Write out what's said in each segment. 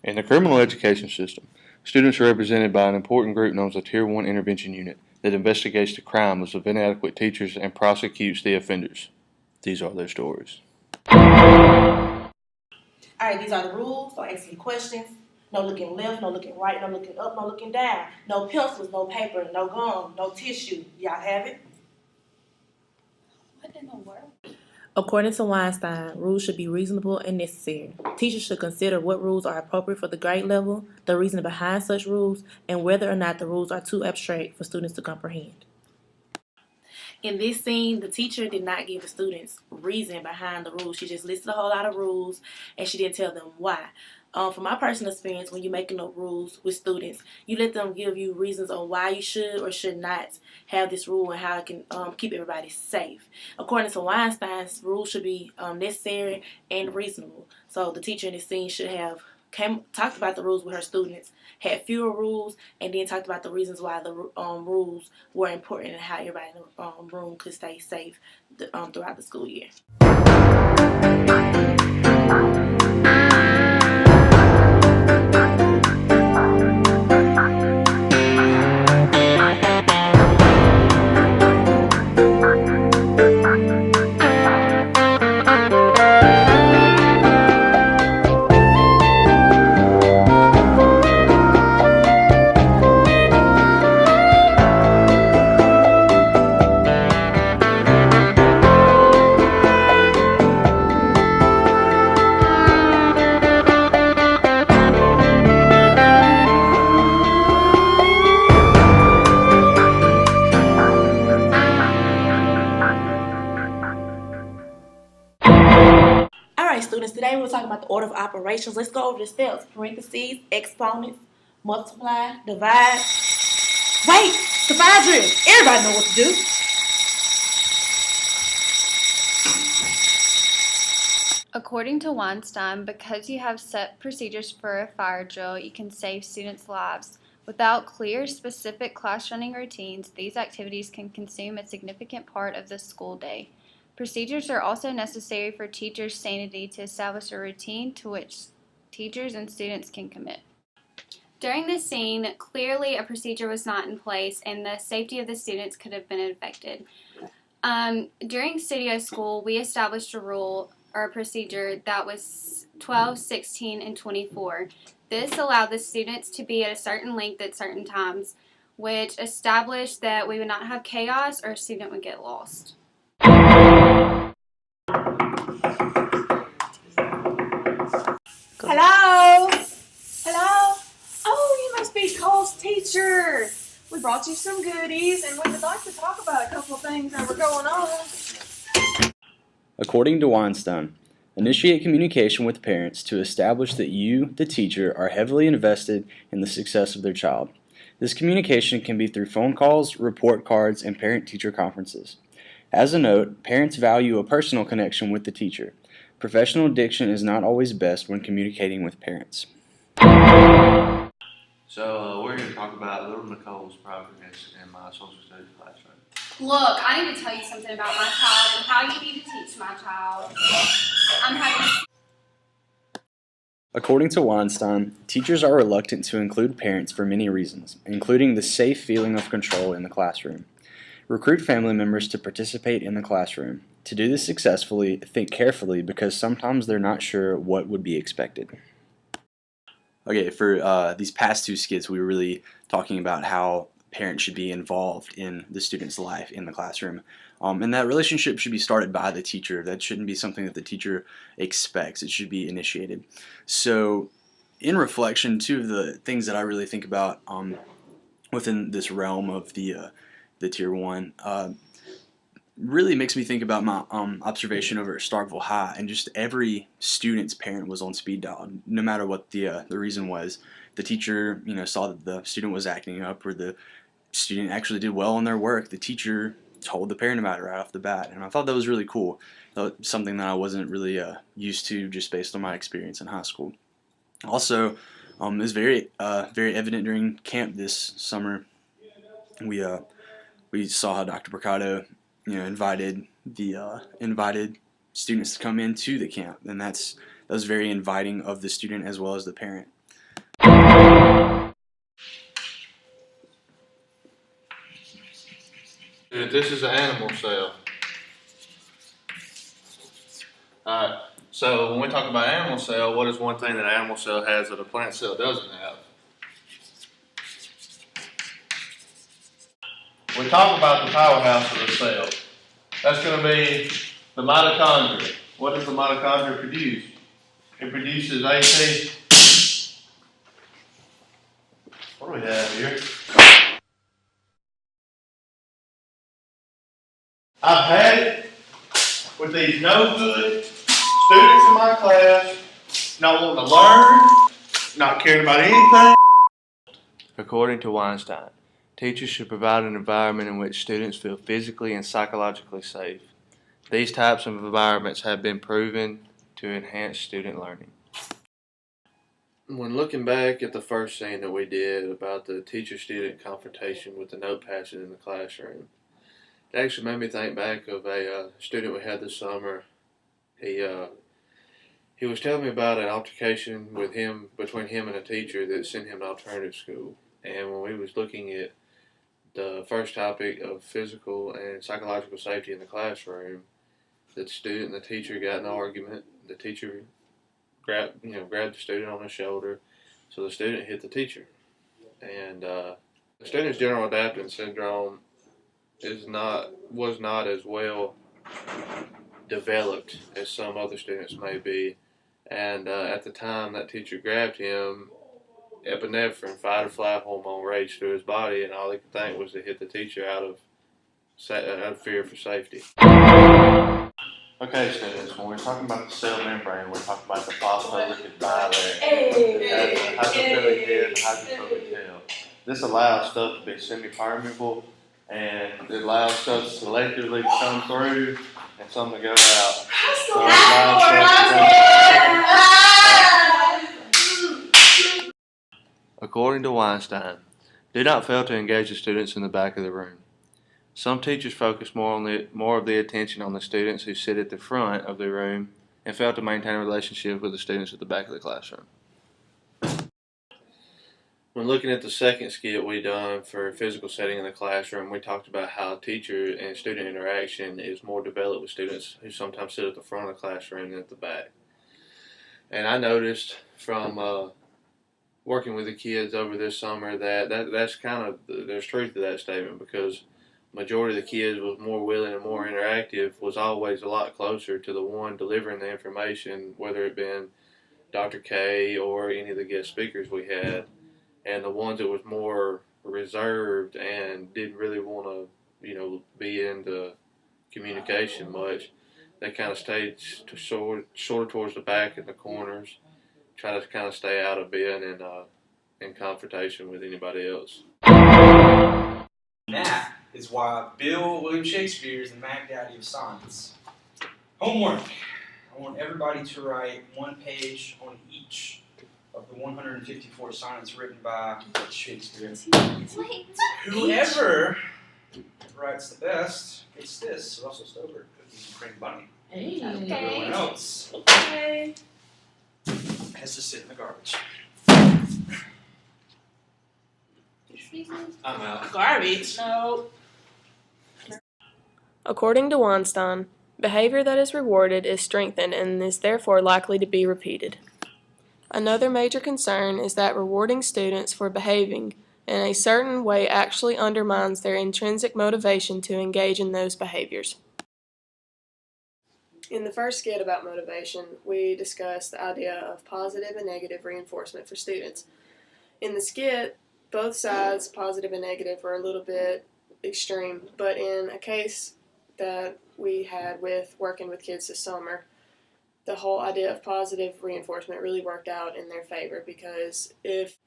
In the criminal education system, students are represented by an important group known as a Tier 1 intervention unit that investigates the crimes of inadequate teachers and prosecutes the offenders. These are their stories. Alright, these are the rules. Don't ask any questions. No looking left, no looking right, no looking up, no looking down. No pencils, no paper, no gum, no tissue. Y'all have it? What in the world? According to Weinstein, rules should be reasonable and necessary. Teachers should consider what rules are appropriate for the grade level, the reason behind such rules, and whether or not the rules are too abstract for students to comprehend. In this scene, the teacher did not give the students reason behind the rules. She just listed a whole lot of rules, and she didn't tell them why. From my personal experience, when you're making up rules with students, you let them give you reasons on why you should or should not have this rule and how it can keep everybody safe. According to Weinstein's, rules should be necessary and reasonable. So the teacher in this scene should have talked about the rules with her students, had fewer rules, and then talked about the reasons why the rules were important and how everybody in the room could stay safe throughout the school year. Alright students, today we're talking about the order of operations. Let's go over the steps. Parentheses, exponents, multiply, divide. Wait! Divide drill! Everybody know what to do. According to Weinstein, because you have set procedures for a fire drill, you can save students' lives. Without clear, specific class running routines, these activities can consume a significant part of the school day. Procedures are also necessary for teachers' sanity to establish a routine to which teachers and students can commit. During this scene, clearly a procedure was not in place and the safety of the students could have been affected. During studio school, we established a rule or a procedure that was 12, 16, and 24. This allowed the students to be at a certain length at certain times, which established that we would not have chaos or a student would get lost. Hello? Hello? Oh, you must be Cole's teacher. We brought you some goodies, and we would like to talk about a couple of things that were going on. According to Weinstein, initiate communication with parents to establish that you, the teacher, are heavily invested in the success of their child. This communication can be through phone calls, report cards, and parent-teacher conferences. As a note, parents value a personal connection with the teacher. Professional diction is not always best when communicating with parents. So we're going to talk about little Nicole's progress in my social studies classroom. Look, I need to tell you something about my child and how you need to teach my child. I'm having... According to Weinstein, teachers are reluctant to include parents for many reasons, including the safe feeling of control in the classroom. Recruit family members to participate in the classroom. To do this successfully, think carefully because sometimes they're not sure what would be expected. Okay, for these past two skits, we were really talking about how parents should be involved in the student's life in the classroom. And that relationship should be started by the teacher. That shouldn't be something that the teacher expects. It should be initiated. So in reflection, two of the things that I really think about within this realm of the Tier 1 really makes me think about my observation over at Starkville High, and just every student's parent was on speed dial, no matter what the reason was. The teacher, saw that the student was acting up, or the student actually did well on their work. The teacher told the parent about it right off the bat, and I thought that was really cool. Something that I wasn't really used to just based on my experience in high school. Also, it was very evident during camp this summer. We saw how Dr. Mercado, invited students to come into the camp, and that was very inviting of the student as well as the parent. This is an animal cell. Alright, so when we talk about animal cell, what is one thing that an animal cell has that a plant cell doesn't have? We talk about the powerhouse of the cell. That's going to be the mitochondria. What does the mitochondria produce? It produces AT. What do we have here? I've had it with these no good students in my class, not wanting to learn, not caring about anything. According to Weinstein, teachers should provide an environment in which students feel physically and psychologically safe. These types of environments have been proven to enhance student learning. When looking back at the first scene that we did about the teacher-student confrontation with the note passing in the classroom, it actually made me think back of a student we had this summer. He was telling me about an altercation between him and a teacher that sent him to alternative school. And when we was looking at the first topic of physical and psychological safety in the classroom, the student and the teacher got in an argument. The teacher grabbed the student on his shoulder, so the student hit the teacher. And the student's general adaptive syndrome was not as well developed as some other students may be. And at the time that teacher grabbed him, epinephrine, fight or flight hormone raged through his body, and all he could think was to hit the teacher out of fear for safety. Okay, students, when we're talking about the cell membrane, we're talking about the phospholipid bilayer, hydrophilic head, and hydrophobic tail. This allows stuff to be semi-permeable, and it allows stuff to selectively come through and some to go out. So it allows According to Weinstein, do not fail to engage the students in the back of the room. Some teachers focus more of the attention on the students who sit at the front of the room and fail to maintain a relationship with the students at the back of the classroom. When looking at the second skit we done for physical setting in the classroom, we talked about how teacher and student interaction is more developed with students who sometimes sit at the front of the classroom than at the back. And I noticed from working with the kids over this summer that's kind of, there's truth to that statement, because majority of the kids was more willing and more interactive, was always a lot closer to the one delivering the information, whether it been Dr. K or any of the guest speakers we had. And the ones that was more reserved and didn't really want to, be into communication much, they kind of stayed sort of towards the back in the corners, try to kind of stay out of being in confrontation with anybody else. That is why Bill William Shakespeare is the Mac Daddy of science. Homework. I want everybody to write one page on each of the 154 sonnets written by Shakespeare. Whoever writes the best gets this Russell Stover cookies and cream bunny. Hey. Everyone else Okay. has to sit in the garbage. I'm out. Garbage. No. According to Weinstein, behavior that is rewarded is strengthened and is therefore likely to be repeated. Another major concern is that rewarding students for behaving in a certain way actually undermines their intrinsic motivation to engage in those behaviors. In the first skit about motivation, we discussed the idea of positive and negative reinforcement for students. In the skit, both sides, positive and negative, were a little bit extreme, but in a case that we had with working with kids this summer, the whole idea of positive reinforcement really worked out in their favor, because if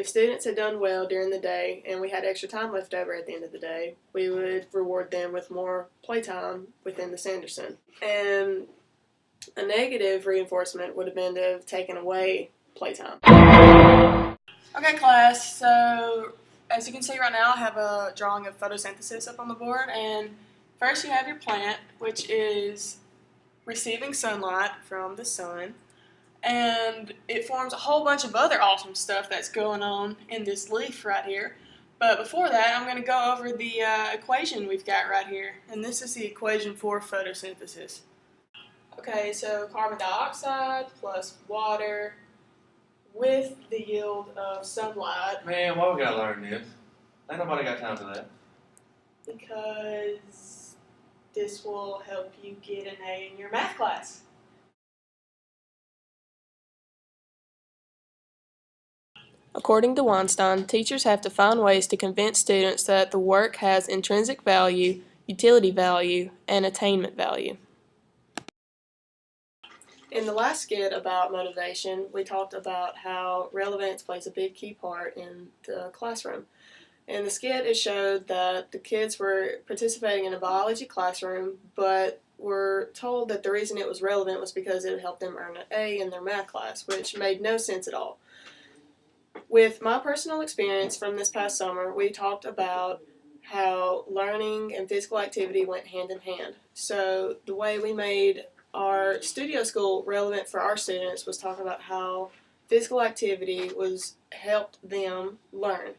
students had done well during the day and we had extra time left over at the end of the day, we would reward them with more playtime within the Sanderson. And a negative reinforcement would have been to have taken away playtime. Okay, class, so as you can see right now, I have a drawing of photosynthesis up on the board, and first you have your plant, which is receiving sunlight from the sun, and it forms a whole bunch of other awesome stuff that's going on in this leaf right here. But before that, I'm going to go over the equation we've got right here. And this is the equation for photosynthesis. Okay, so carbon dioxide plus water with the yield of sunlight. Man, why we gotta learn this? Ain't nobody got time for that. Because this will help you get an A in your math class. According to Weinstein, teachers have to find ways to convince students that the work has intrinsic value, utility value, and attainment value. In the last skit about motivation, we talked about how relevance plays a big key part in the classroom. In the skit, it showed that the kids were participating in a biology classroom, but were told that the reason it was relevant was because it would help them earn an A in their math class, which made no sense at all. With my personal experience from this past summer, we talked about how learning and physical activity went hand in hand. So the way we made our studio school relevant for our students was talking about how physical activity helped them learn.